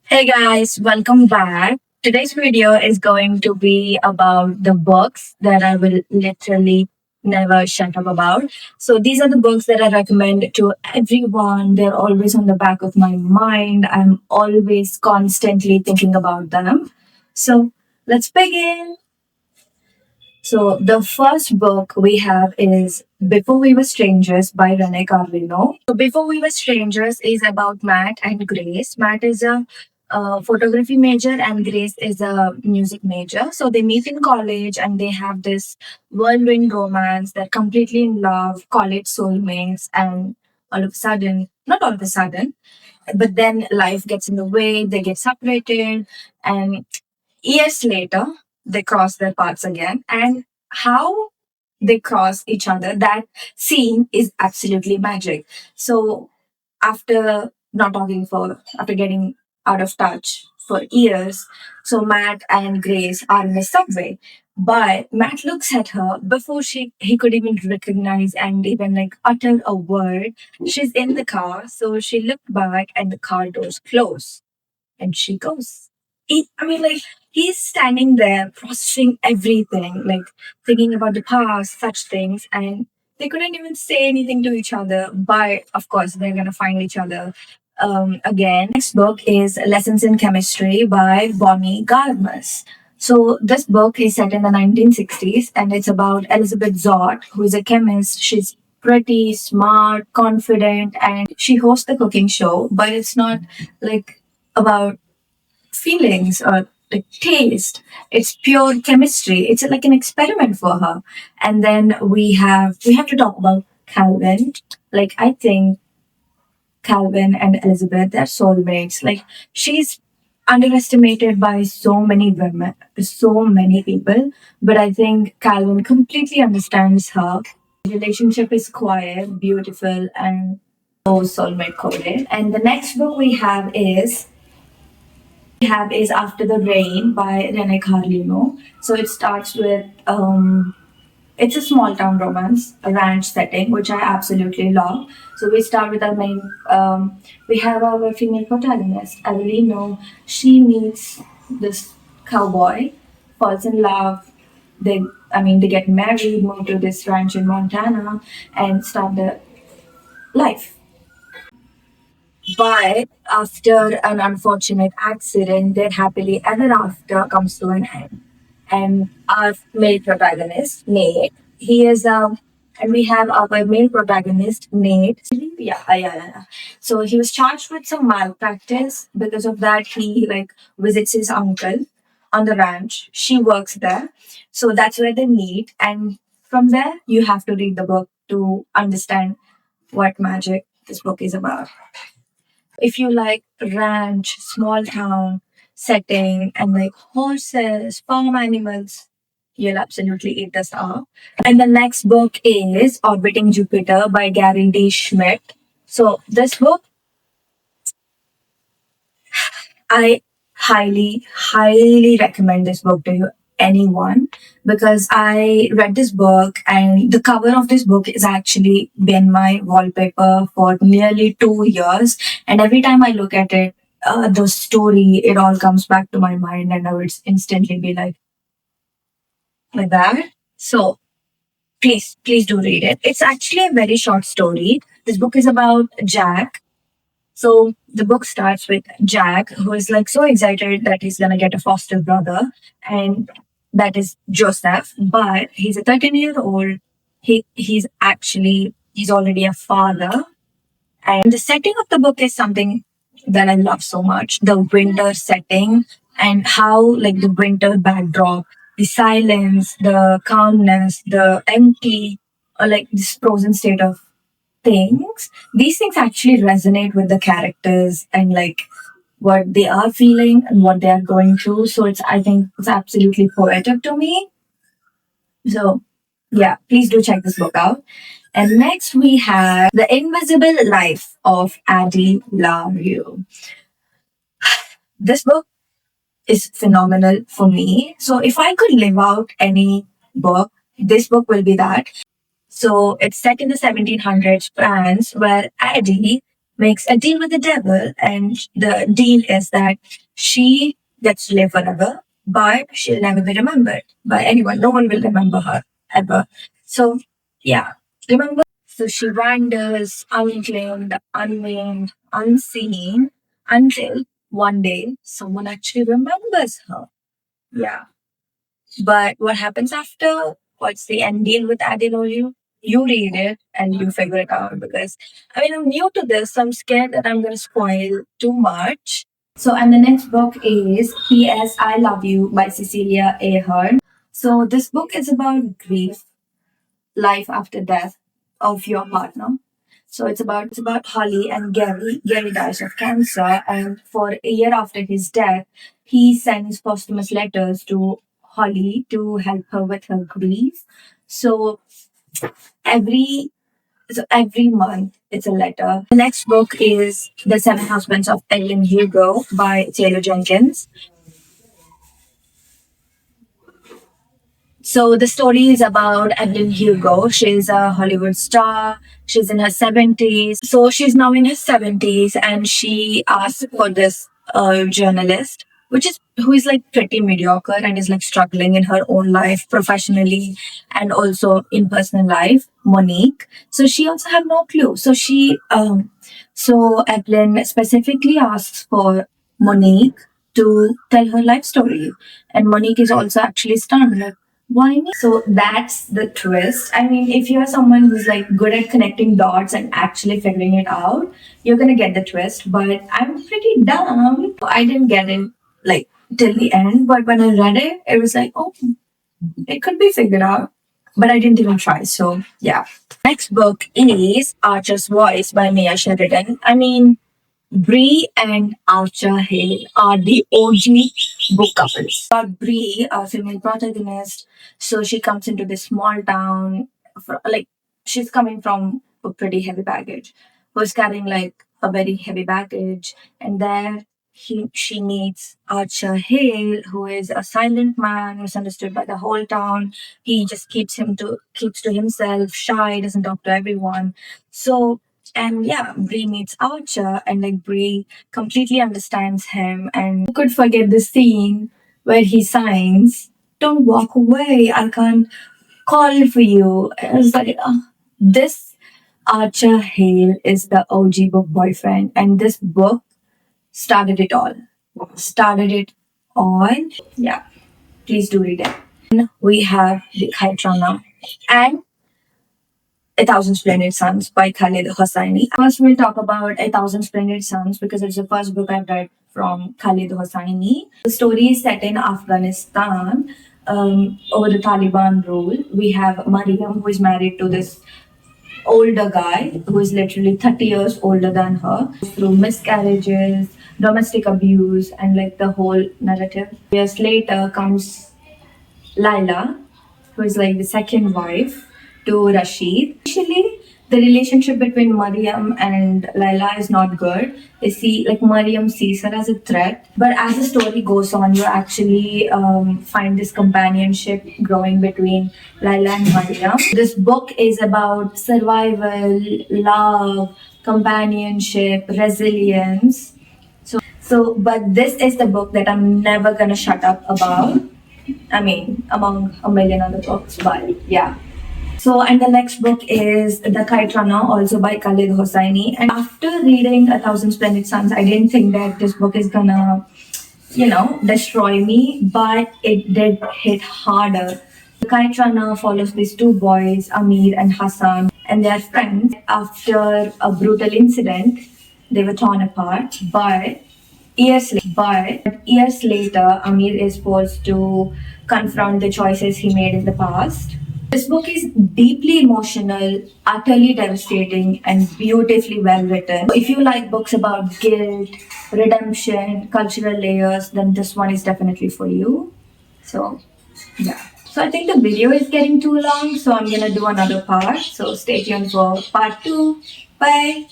Hey guys, welcome back. Today's video is going to be about the books that I will literally never shut up about. So, these are the books that I recommend to everyone. They're always on the back of my mind. I'm always constantly thinking about them. So, let's begin. So, the first book we have is Before We Were Strangers by Rene Carlino. So, Before We Were Strangers is about Matt and Grace. Matt is a photography major and Grace is a music major. So, they meet in college and they have this whirlwind romance. They're completely in love, call it soulmates, and all of a sudden, not all of a sudden, but then life gets in the way, they get separated, and years later, they cross their paths again. And how they cross each other, that scene is absolutely magic. So, after getting out of touch for years, so Matt and Grace are in the subway. But Matt looks at her before he could even recognize and even like utter a word. She's in the car, so she looked back and the car doors close and she goes. Like, he's standing there processing everything, like thinking about the past, such things, and they couldn't even say anything to each other. But of course, they're gonna find each other again. Next book is Lessons in Chemistry by Bonnie Garmus. So this book is set in the 1960s, and it's about Elizabeth Zott, who is a chemist. She's pretty smart, confident, and she hosts the cooking show. But it's not like about feelings or like taste. It's pure chemistry. It's like an experiment for her. And then we have to talk about Calvin. Like, I think Calvin and Elizabeth, they're soulmates. Like, she's underestimated by so many women, so many people. But I think Calvin completely understands her. Relationship is quiet, beautiful, and so soulmate coded. And the next book we have is After the Rain by Rene Carlino. So it starts with it's a small town romance, a ranch setting, which I absolutely love. So we start with our we have our female protagonist, Avelino. She meets this cowboy, falls in love. They get married, move to this ranch in Montana, and start their life. But after an unfortunate accident, their happily ever after comes to an end. And our male protagonist, Nate, he is and we have our male protagonist, Nate. Yeah. So he was charged with some malpractice. Because of that, he like visits his uncle on the ranch. She works there. So that's where they meet. And from there, you have to read the book to understand what magic this book is about. If you like ranch, small town setting, and like horses, farm animals, you'll absolutely eat this up. And the next book is Orbiting Jupiter by Gary D. Schmidt. So this book, I highly recommend this book to you, anyone, because I read this book and the cover of this book is actually been my wallpaper for nearly 2 years. And every time I look at it, the story, it all comes back to my mind and I would instantly be like that. So please do read it. It's actually a very short story. This book is about Jack. So the book starts with Jack, who is like so excited that he's gonna get a foster brother, and that is Joseph. But he's a 13-year-old. He's already a father, and the setting of the book is something that I love so much. The winter setting and how like the winter backdrop, the silence, the calmness, the empty, or like this frozen state of things, these things actually resonate with the characters and like what they are feeling and what they are going through. So I think it's absolutely poetic to me. So yeah, please do check this book out. And next we have The Invisible Life of Addie LaRue. This book is phenomenal for me. So if I could live out any book, this book will be that. So it's set in the 1700s France, where Addie makes a deal with the devil, and the deal is that she gets to live forever, but she'll never be remembered by anyone. No one will remember her ever. So, yeah, remember? So she wanders unclaimed, unnamed, unseen until one day someone actually remembers her. Yeah. But what happens after? What's the end deal with Adeloyu? You read it and you figure it out because I mean I'm new to this, so I'm scared that I'm gonna spoil too much. So and the next book is P.S. I Love You by Cecilia Ahern. So this book is about grief, life after death of your partner. So it's about Holly and Gary. Gary dies of cancer, and for a year after his death, he sends posthumous letters to Holly to help her with her grief. So every every month it's a letter. The next book is The Seven Husbands of Evelyn Hugo by Taylor Jenkins. So the story is about Evelyn Hugo. She's a Hollywood star. She's in her 70s. So she's now in her 70s and she asks for this journalist, which is who is like pretty mediocre and is like struggling in her own life professionally and also in personal life, Monique. So she also have no clue. So Evelyn specifically asks for Monique to tell her life story. And Monique is also actually stunned, like, why me? So that's the twist. I mean, if you're someone who's like good at connecting dots and actually figuring it out, you're gonna get the twist. But I'm pretty dumb. I didn't get it like till the end, but when I read it, it was like, oh, it could be figured out. But I didn't even try. So yeah. Next book is Archer's Voice by Mia Sheridan. I mean, Bree and Archer Hale are the OG book couples. But Bree, a female protagonist, so she comes into this small town, like she's coming from a pretty heavy baggage, who's carrying like a very heavy baggage, and there she meets Archer Hale, who is a silent man, misunderstood by the whole town. He just keeps to himself, shy, doesn't talk to everyone. So and yeah, Bree meets Archer, and like Bree completely understands him. And who could forget the scene where he signs, "Don't walk away, I can't call for you." And I was like, oh, this Archer Hale is the OG book boyfriend, and this book started it all. Started it all. Yeah, please do read it. And we have the Kite Runner and A Thousand Splendid Suns by Khalid Hosseini. First, we'll talk about A Thousand Splendid Suns because it's the first book I've read from Khalid Hosseini. The story is set in Afghanistan over the Taliban rule. We have Mariam, who is married to this older guy who is literally 30 years older than her through miscarriages, domestic abuse, and like the whole narrative. Years later comes Laila, who is like the second wife to Rashid. Initially, the relationship between Mariam and Laila is not good. They see, like, Mariam sees her as a threat. But as the story goes on, you actually find this companionship growing between Laila and Mariam. This book is about survival, love, companionship, resilience. But this is the book that I'm never gonna shut up about. I mean, among a million other books, but yeah. So, and the next book is The Kite Runner, also by Khalid Hosseini. And after reading A Thousand Splendid Suns, I didn't think that this book is gonna, destroy me, but it did hit harder. The Kite Runner follows these two boys, Amir and Hassan, and they are friends. After a brutal incident, they were torn apart, but years later, Amir is forced to confront the choices he made in the past. This book is deeply emotional, utterly devastating, and beautifully well written. If you like books about guilt, redemption, cultural layers, then this one is definitely for you. So, yeah. So I think the video is getting too long, so I'm gonna do another part. So stay tuned for part two. Bye.